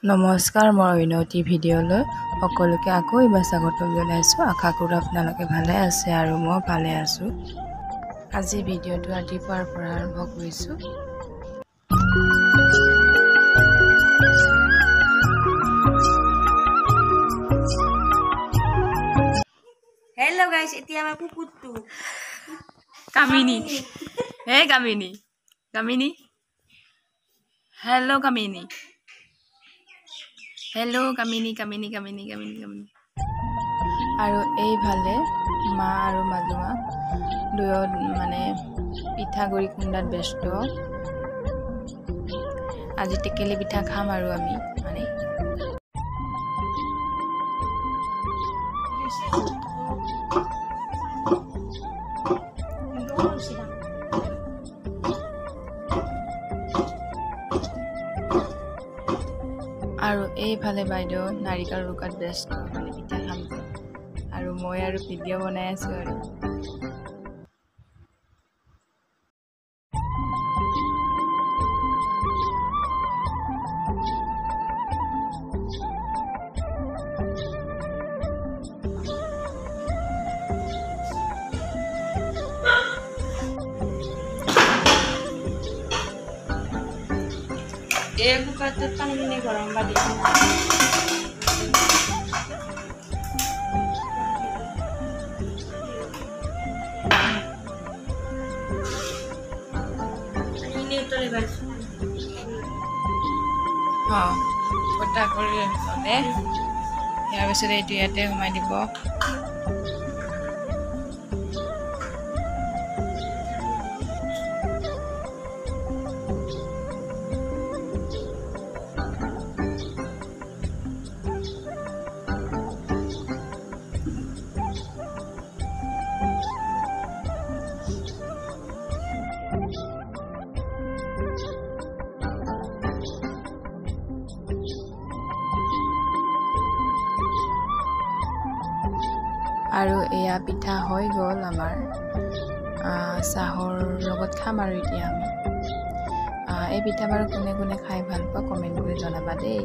নমস্কাৰ, মই অন্যটি ভিডিঅ'লৈ সকলোকে আকৌ এবাৰ স্বাগতম জনাইছোঁ। আশা কৰোঁ আপোনালোকে ভালে আছে আৰু মই ভালে আছোঁ। আজি ভিডিঅ'টো ৰাতিপুৱাৰ পৰা আৰম্ভ কৰিছোঁ। হেল্ল' গাইস, এতিয়া আমাৰ কুকুৰটো কামিনী। হে কামিনী, কামিনী। হেল্ল' কামিনী। হেল্ল' কামিনী, কামিনী, কামিনী, কামিনী, কামিনী। আৰু এইফালে মা আৰু মাজুমা দুয়ো পিঠাগুড়ি খুন্দাত ব্যস্ত। আজি টেকেলি পিঠা খাম আৰু আমি আৰু এইফালে বাইদেউ নাৰিকল ৰুকাত ব্যস্ত, পিঠা খাম আৰু মই আৰু ভিডিঅ' বনাই আছোঁ আৰু এই কুকাৰটোত পানীখিনি গৰম পানী উতলি পাইছোঁ। ফুটা কৰি ল'লে ইয়াৰ পিছত এইটো ইয়াতে সোমাই দিব। আৰু এয়া পিঠা হৈ গ'ল আমাৰ। চাহৰ লগত খাম আৰু এতিয়া আমি এই পিঠা বাৰু কোনে কোনে খাই ভাল পোৱা কমেণ্ট কৰি জনাবা দেই।